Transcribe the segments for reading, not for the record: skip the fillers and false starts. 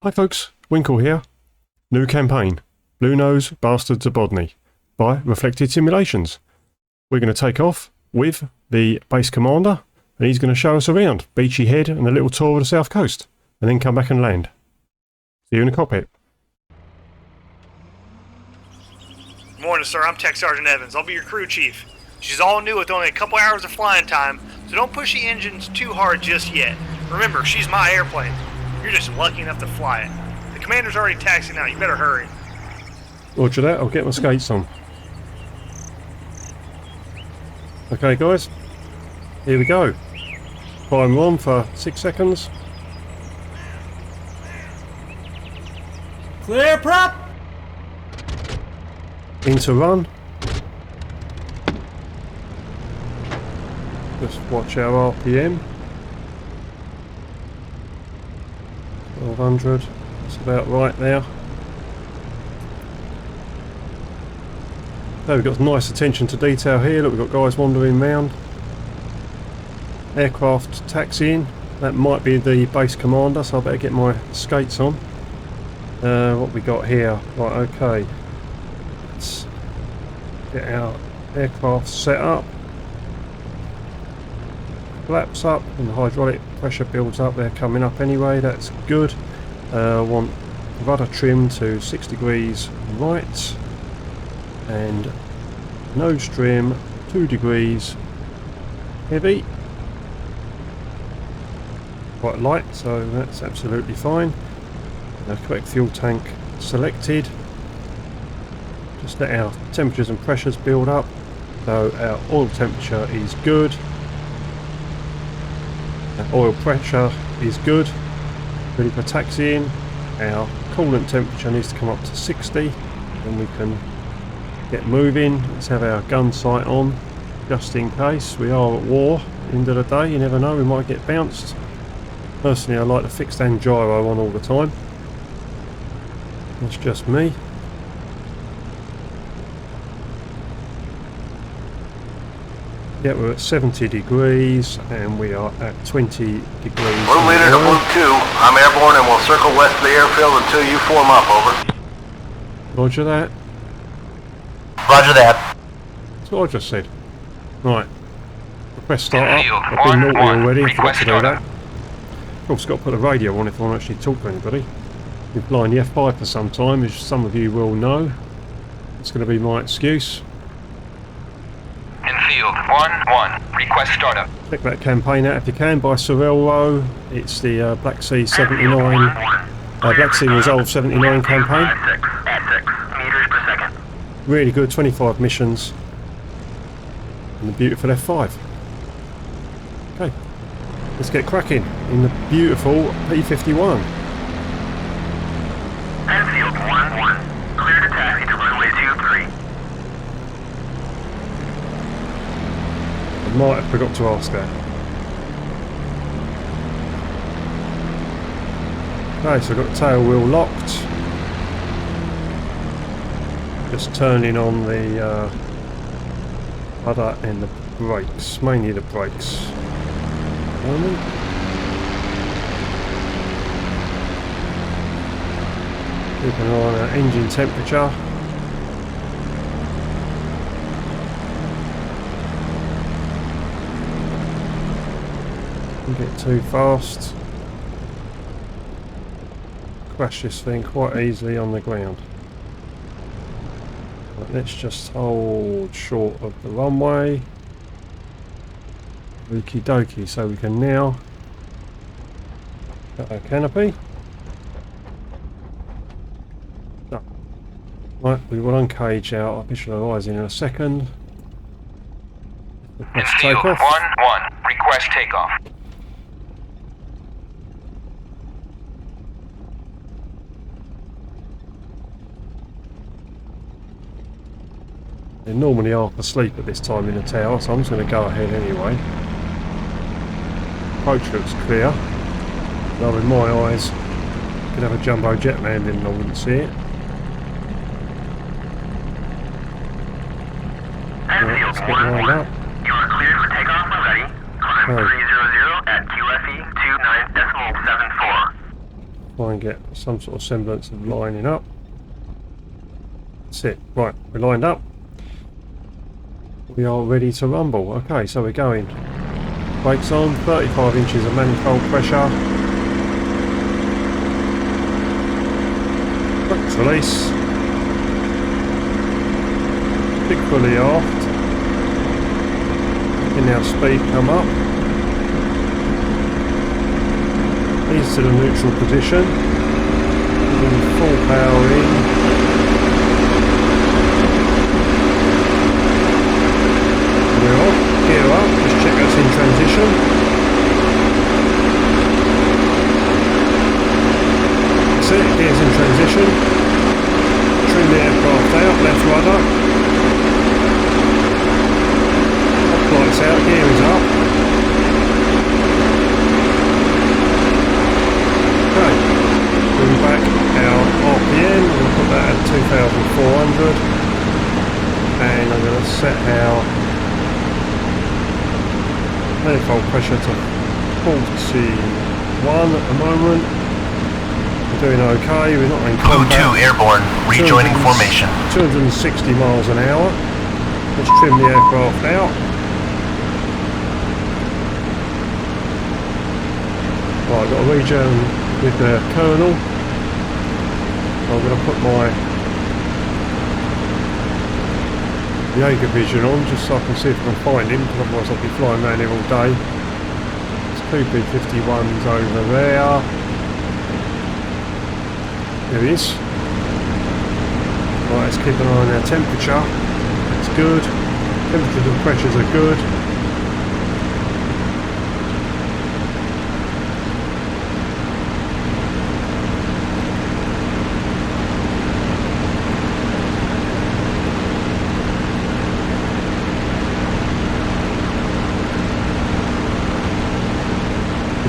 Hi folks, Winkle here. New campaign, Blue Nose Bastards of Bodney, by Reflected Simulations. We're going to take off with the base commander, and he's going to show us around Beachy Head and a little tour of the south coast, and then come back and land. See you in the cockpit. Morning, sir. I'm Tech Sergeant Evans. I'll be your crew chief. She's all new with only a couple hours of flying time, so don't push the engines too hard just yet. Remember, she's my airplane. You're just lucky enough to fly it. The commander's already taxiing out. You better hurry. Roger that. I'll get my skates on. Okay, guys. Here we go. Climb on for 6 seconds. Clear prop! Into run. Just watch our RPM. 1200. That's about right there. So we've got nice attention to detail here. Look, we've got guys wandering round. Aircraft taxiing. That might be the base commander, so I better get my skates on. What we got here? Right, okay. Let's get our aircraft set up. Flaps up and the hydraulic pressure builds up. They're coming up anyway. That's good. Want rudder trim to 6 degrees right and nose trim 2 degrees heavy. Quite light, so that's absolutely fine. Correct fuel tank selected. Just let our temperatures and pressures build up. So our oil temperature is good. Our oil pressure is good. Ready for taxiing. Our coolant temperature needs to come up to 60. Then we can get moving. Let's have our gun sight on, just in case. We are at war. At the end of the day, you never know, we might get bounced. Personally, I like the fixed hand gyro on all the time. That's just me. Yeah, we're at 70 degrees and we are at 20 degrees. Blue leader to Blue 2. I'm airborne and will circle west of the airfield until you form up, over. Roger that. Roger that. That's what I just said. Right. Request start up. I've been naughty already, I forgot to do that. Of course, got to put the radio on if I want to actually talk to anybody. Been flying the F5 for some time, as some of you will know. It's going to be my excuse. Infield 1-1. Request startup. Check that campaign out if you can by Sorrel Row. It's the Black Sea 79, Black Sea Resolve 79 campaign. At 6 meters per second. Really good, 25 missions. And the beautiful F5. Okay, let's get cracking in the beautiful P51. Enfield 1-1. Clear to taxi to runway 23. I might have forgot to ask that. Okay, so I've got the tail wheel locked. Just turning on the rudder and the brakes, mainly the brakes. Keep an eye on our engine temperature. Don't get too fast. Crash this thing quite easily on the ground. Right, let's just hold short of the runway. Okie dokie, so we can now cut our canopy. So, right, we will uncage our artificial horizon in a second. Request Infield takeoff. 1-1. Request takeoff. They're normally half asleep at this time in the tower, so I'm just going to go ahead anyway. Approach looks clear. Though with my eyes, could have a jumbo jet landing and I wouldn't see it. Right, let's get lined up. You are cleared for takeoff when ready. Climb 300 at QFE 29.74. Try and get some sort of semblance of lining up. That's it. Right, we're lined up. We are ready to rumble. Okay, so we're going. Brakes on, 35 inches of manifold pressure. Brakes release. Stick fully aft. In our speed come up. Ease to the neutral position. Then full power in. We're off. Gear up. Just check that's in transition. That's it. Gear's in transition. Trim the aircraft out. Left rudder. Lights out. Gear is up. Okay, bring back our RPM, I'm going to put that at 2,400 and I'm going to set our manifold pressure to 41 at the moment. We're doing okay, we're not in combat. Blue 2 airborne, rejoining formation. 260 miles an hour. Let's trim the aircraft out. Right, I've got a rejoin with the Colonel. I'm going to put my Jaeger vision on just so I can see if I can find him, because otherwise I'll be flying around here all day. There's 2 B-51s over there. There he is. Right, let's keep an eye on our temperature. It's good. Temperatures and pressures are good.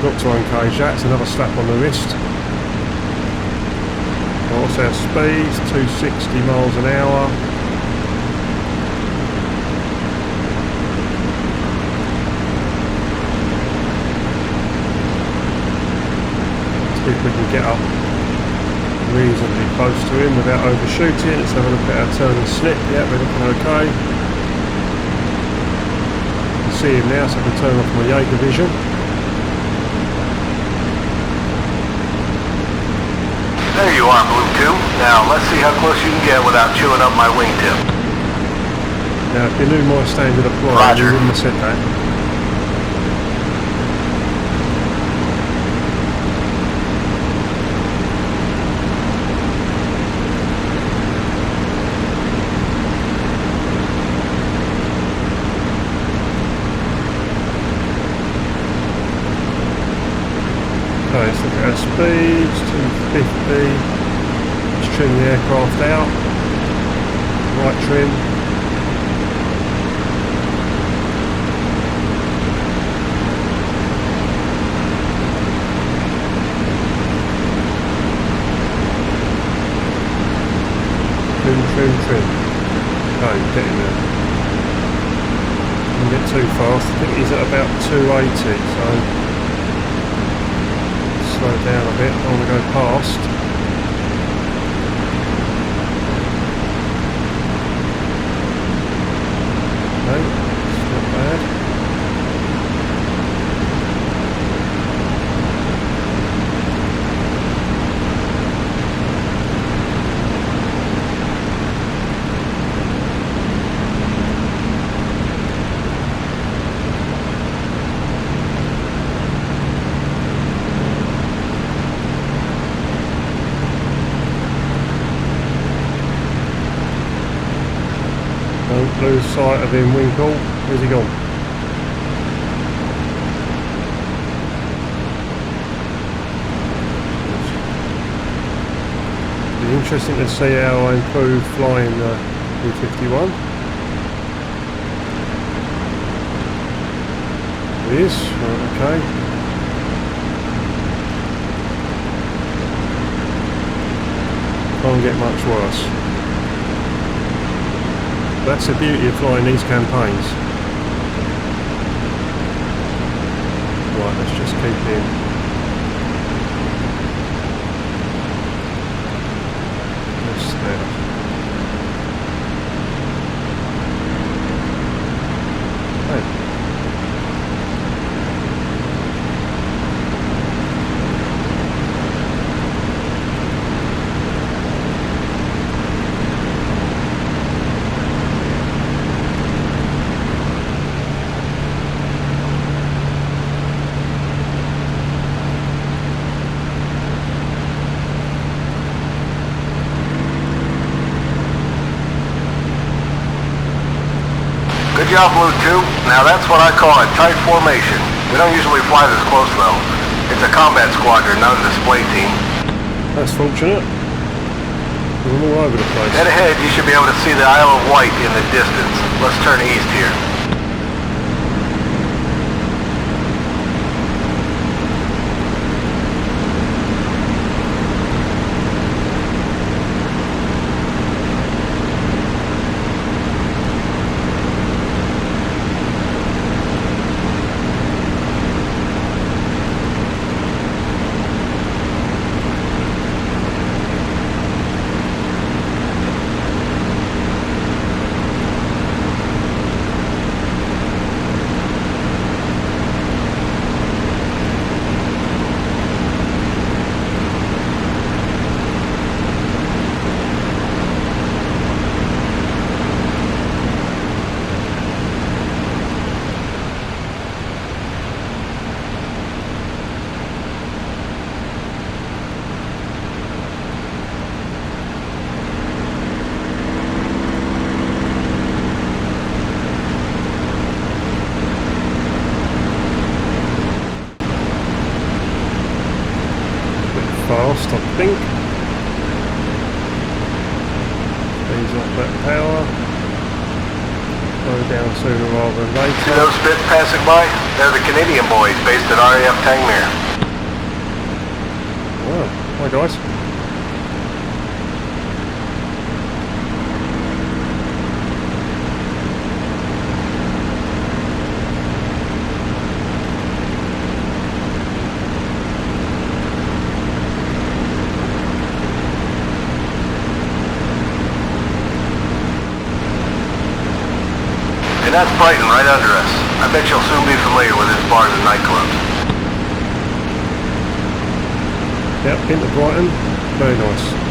Got to uncage that, it's another slap on the wrist. What's our speed? 260 miles an hour. Let's see if we can get up reasonably close to him without overshooting. Let's have a look at our turn and slip. Yeah, we're looking okay. I can see him now, so I can turn off my Jaeger vision. There you are, Blue 2. Now, let's see how close you can get without chewing up my wingtip. Now, if you knew my standard of flying, Roger. you wouldn't have said that. Okay, let's look at our speeds, 250. Let's trim the aircraft out. Right trim. Trim. Okay, getting there. Don't get too fast. I think he's at about 280, so slow down a bit. I want to go past. No, it's not bad. Don't lose sight of him, Winkle. Where's he gone? It'll be interesting to see how I improve flying the B-51. There he is. Right, okay. Can't get much worse. That's the beauty of flying these campaigns. Right, let's just keep him job, Blue 2. Now that's what I call a tight formation. We don't usually fly this close, though. It's a combat squadron, not a display team. That's fortunate. We're all over the place. Head ahead, you should be able to see the Isle of Wight in the distance. Let's turn east here. Fast, I think. Ease up that power. Go down sooner rather than See later. those Spits passing by? They're the Canadian boys based at RAF Tangmere. Oh, hi guys. And that's Brighton right under us. I bet you'll soon be familiar with its bars and nightclubs. Yep, into Brighton. Very nice.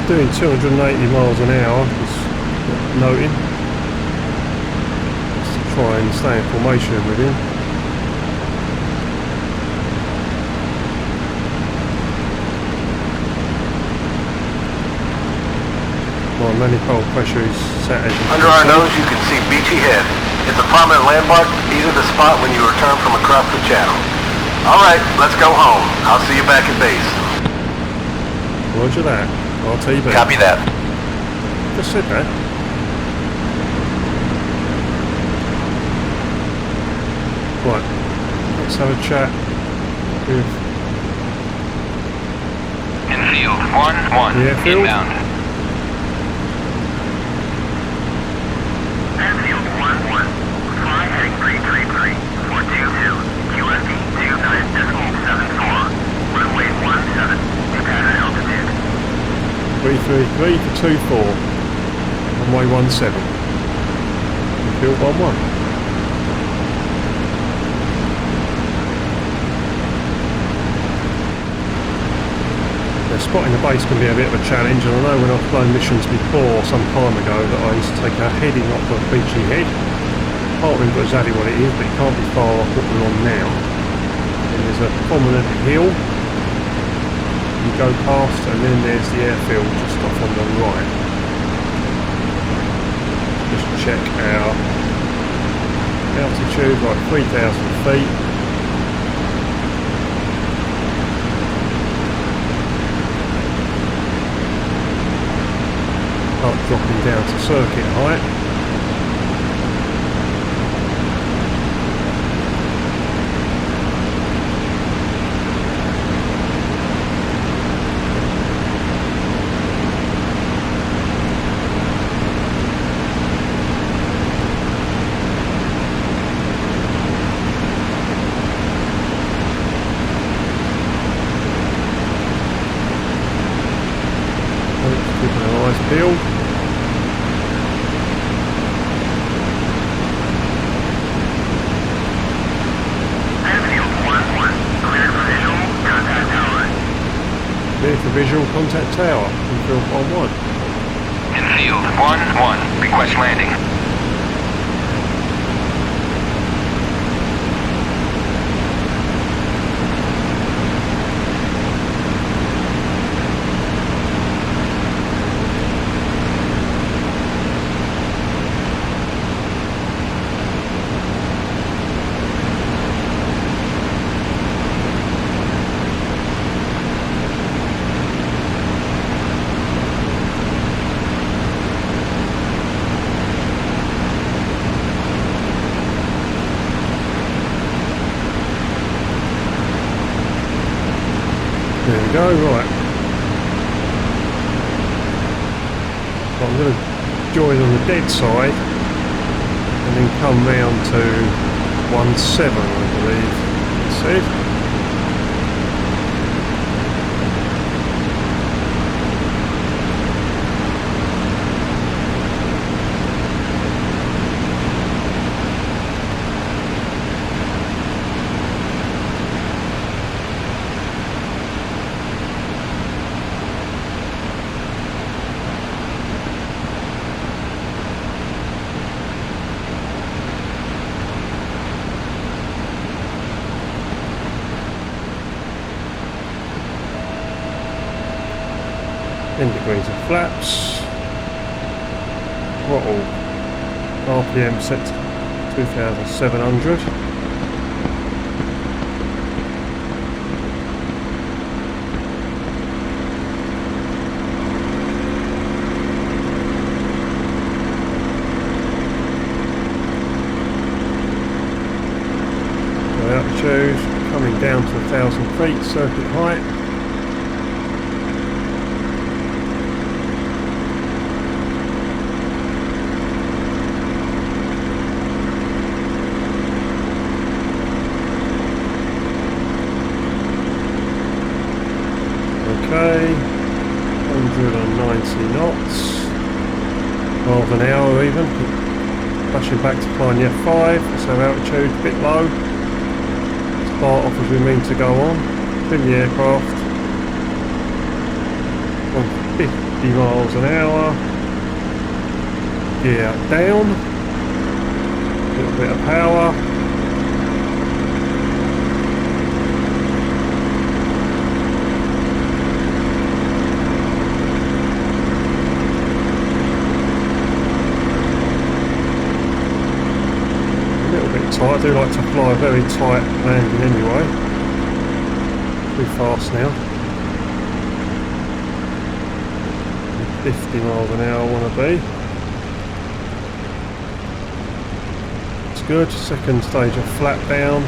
Doing 280 miles an hour, just noting. Just to try and stay in formation with him. My manifold pressure is set as Under our nose you can see Beachy Head. It's a prominent landmark, either the spot when you return from across the channel. Alright, let's go home. I'll see you back at base. Roger that. RTB. Copy that. Just said that. Right, let's have a chat with Infield 1-1, the airfield. inbound. Infield 1-1, fly heading 333, 422, QFE 29.74, runway 17, to pattern altitude. 333 for 24, runway 17. Infield 1-1. Spotting the base can be a bit of a challenge, and I know when I've flown missions before some time ago that I used to take a heading off of Beachy Head. I can't remember exactly what it is, but it can't be far off what we're on now. And there's a prominent hill you go past, and then there's the airfield just off on the right. Just check our altitude, like 3,000 feet. Up dropping down to circuit height. for visual, contact tower. Infield 1-1. Infield 1-1. Request landing. There we go, right. So I'm going to join on the dead side and then come round to 1-7, I believe it said. Degrees of flaps, throttle, RPM set to 2,700. Altitude coming down to 1,000 feet, circuit height. Okay, 190 knots, miles an hour even, flashing back to flying the F5, so altitude a bit low, start off as we mean to go on, trim the aircraft, on 50 miles an hour, gear down, a little bit of power. I do like to fly a very tight landing anyway. Too fast now. 50 miles an hour I want to be. It's good. Second stage of flat down.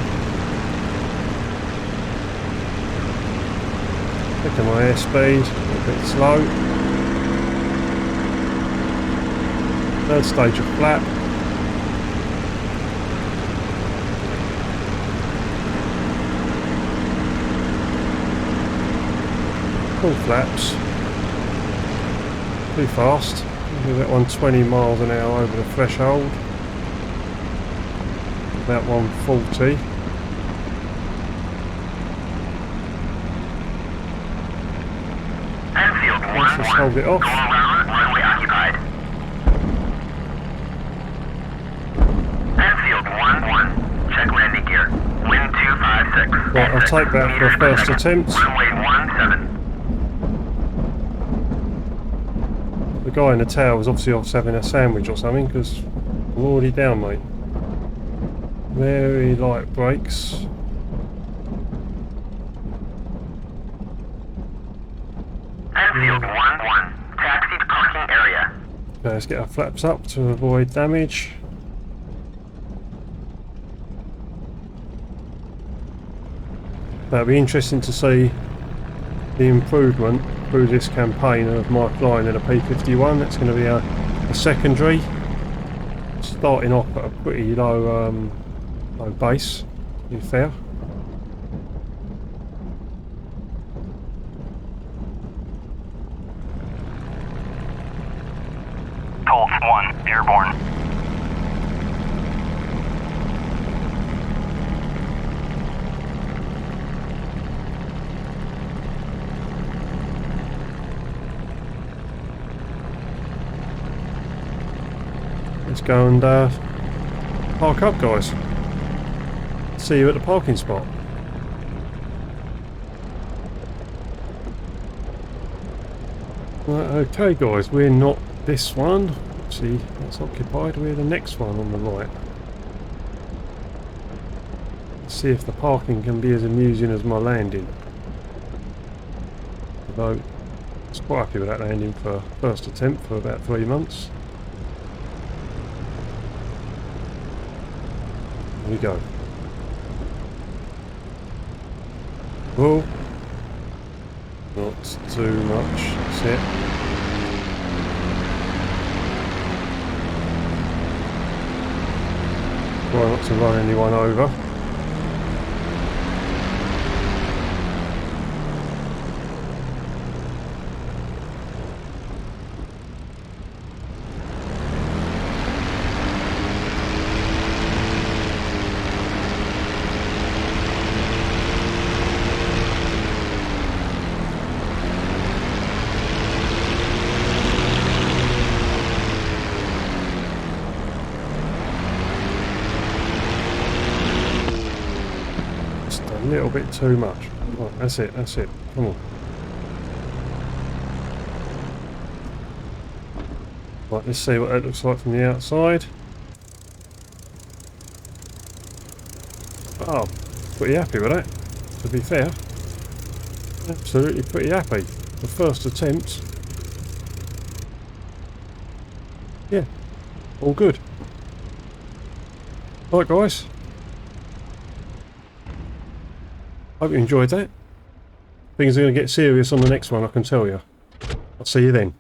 Checking my airspeed, a bit slow. Third stage of flap. Full flaps, too fast, we'll get 120 miles an hour over the threshold, about 140. Enfield 1-1. Let's just hold it off. Go around, runway occupied. Enfield 1-1. Check landing gear. Wind 256. Right, I'll take that for a first attempt. Runway 17. The guy in the tower was obviously off having a sandwich or something, because I'm already down, mate. Very light brakes. Enfield 1-1. Taxi to parking area. Okay, let's get our flaps up to avoid damage. That'll be interesting to see the improvement through this campaign of my flying in a P51. That's going to be a secondary, starting off at a pretty low base, to be fair. Colt 1, airborne. let's go and park up, guys. See you at the parking spot. Right, okay guys, we're not this one. See, that's occupied. We're the next one on the right. Let's see if the parking can be as amusing as my landing. Although, I was quite happy with that landing for first attempt for about 3 months. Here we go. Whoa. Not too much. That's it. Try not to run anyone over. A little bit too much. Right, that's it, that's it. Come on. Right, let's see what that looks like from the outside. Oh, pretty happy with that, to be fair. Absolutely pretty happy. The first attempt. Yeah, all good. Right guys. Hope you enjoyed that. Things are going to get serious on the next one, I can tell you. I'll see you then.